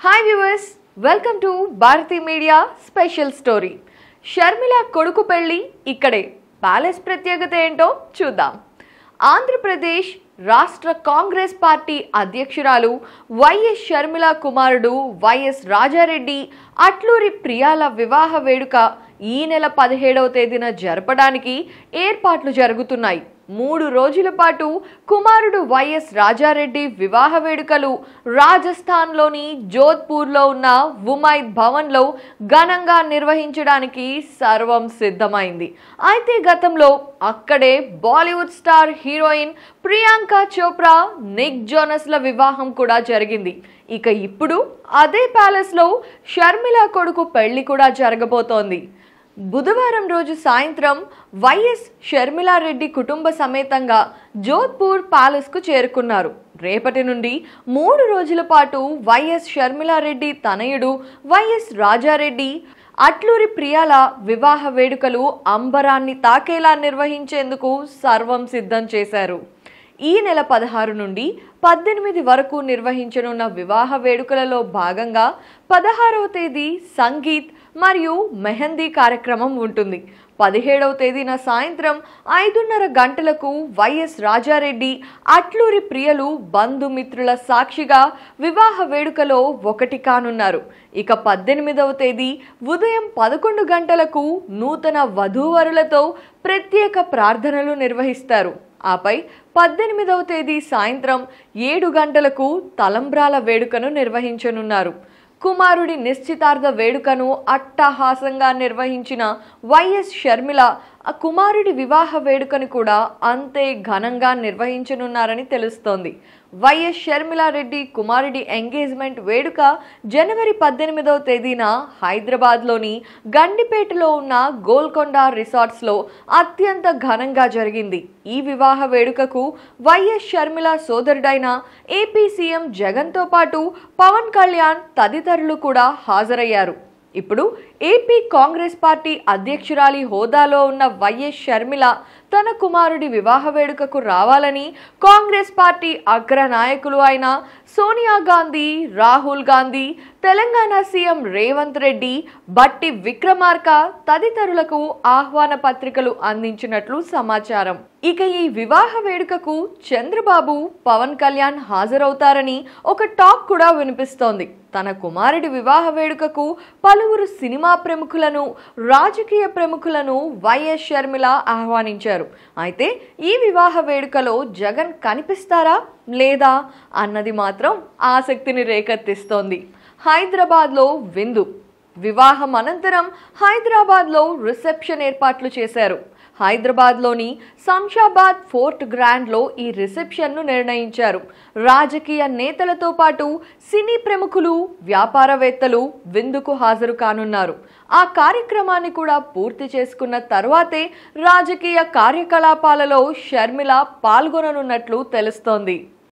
Hi viewers, welcome to Bharati Media Special Story. Sharmila కొడుకు పెళ్లి ఇక్కడే ప్యాలెస్ ప్రత్యేకత ఏంటో చూద్దాం. ఆంధ్రప్రదేశ్ రాష్ట్ర కాంగ్రెస్ పార్టీ అధ్యక్షురాలు వైఎస్ షర్మిల కుమారుడు వైఎస్ రాజారెడ్డి అట్లూరి ప్రియాల వివాహ వేడుక ఈ నెల 17వ తేదీన జరపడానికి ఏర్పాట్లు జరుగుతున్నాయి. 3 రోజుల పాటు కుమారుడు వైఎస్ రాజారెడ్డి వివాహ వేడుకలు రాజస్థాన్లోని జోధ్పూర్లో ఉన్న ఉమైద్ భవన్లో ఘనంగా నిర్వహించడానికి సర్వం సిద్ధమైంది. అయితే గతంలో అక్కడే Bollywood star heroine Priyanka Chopra, Nick జోనస్ల వివాహం కూడా జరిగింది. ఇక ఇప్పుడు అదే ప్యాలెస్లో షర్మిల కొడుకు పెళ్లి కూడా జరగబోతోంది. బుధవారం రోజు సాయంత్రం వైఎస్ షర్మిలారెడ్డి కుటుంబ సమేతంగా జోధ్పూర్ ప్యాలెస్కు చేరుకున్నారు. రేపటి నుండి 3 రోజుల పాటు వైఎస్ షర్మిలారెడ్డి తనయుడు వైఎస్ రాజారెడ్డి అట్లూరి ప్రియాల వివాహ వేడుకలు అంబరాన్ని తాకేలా నిర్వహించేందుకు సర్వం సిద్ధం చేశారు. ఈ నెల 16 నుండి 18 వరకు నిర్వహించనున్న వివాహ వేడుకలలో భాగంగా 16వ తేదీ సంగీత్ మరియు మెహందీ కార్యక్రమం ఉంటుంది. 17వ తేదీన సాయంత్రం 5:30 గంటలకు వైఎస్ రాజారెడ్డి అట్లూరి ప్రియలు బంధుమిత్రుల సాక్షిగా వివాహ వేడుకలో ఒకటి కానున్నారు. ఇక 18వ తేదీ ఉదయం 11 గంటలకు నూతన వధూవరులతో ప్రత్యేక ప్రార్థనలు నిర్వహిస్తారు. ఆపై 18వ తేదీ సాయంత్రం 7 గంటలకు తలంబ్రాల వేడుకను నిర్వహించనున్నారు. కుమారుడి నిశ్చితార్థ వేడుకను అట్టహాసంగా నిర్వహించిన వైఎస్ షర్మిల ఆ కుమారుడి వివాహ వేడుకను కూడా అంతే ఘనంగా నిర్వహించనున్నారని తెలుస్తోంది. వైఎస్ షర్మిలారెడ్డి కుమారుడి ఎంగేజ్మెంట్ వేడుక జనవరి 18వ తేదీన హైదరాబాద్లోని గండిపేటలో ఉన్న గోల్కొండ రిసార్ట్స్లో అత్యంత ఘనంగా జరిగింది. ఈ వివాహ వేడుకకు వైఎస్ షర్మిల సోదరుడైన ఏపీ సీఎం జగన్తో పాటు పవన్ కళ్యాణ్ తదితరులు కూడా హాజరయ్యారు. ఇప్పుడు ఏపీ కాంగ్రెస్ పార్టీ అధ్యక్షురాలి హోదాలో ఉన్న వైఎస్ షర్మిల తన కుమారుడి వివాహ వేడుకకు రావాలని కాంగ్రెస్ పార్టీ అగ్ర నాయకులు అయిన సోనియా గాంధీ, రాహుల్ గాంధీ, తెలంగాణ సీఎం రేవంత్ రెడ్డి, బట్టి విక్రమార్క తదితరులకు ఆహ్వాన పత్రికలు అందించినట్లు సమాచారం. ఇక ఈ వివాహ వేడుకకు చంద్రబాబు, పవన్ కళ్యాణ్ హాజరవుతారని ఒక టాక్ కూడా వినిపిస్తోంది. తన కుమారుడి వివాహ వేడుకకు పలువురు సినిమా ప్రముఖులను, రాజకీయ ప్రముఖులను వైఎస్ షర్మిల ఆహ్వానించారు. అయితే ఈ వివాహ వేడుకలో జగన్ కనిపిస్తారా లేదా అన్నది మాత్రం ఆసక్తిని రేకెత్తిస్తోంది. హైదరాబాద్లో విందు. వివాహం అనంతరం హైదరాబాద్లో రిసెప్షన్ ఏర్పాట్లు చేశారు. హైదరాబాద్లోని శంషాబాద్ ఫోర్ట్ గ్రాండ్లో ఈ రిసెప్షన్ను నిర్ణయించారు. రాజకీయ నేతలతో పాటు సినీ ప్రముఖులు, వ్యాపారవేత్తలు విందుకు హాజరు కానున్నారు. ఆ కార్యక్రమాన్ని కూడా పూర్తి చేసుకున్న తర్వాతే రాజకీయ కార్యకలాపాలలో షర్మిల పాల్గొననున్నట్లు తెలుస్తోంది.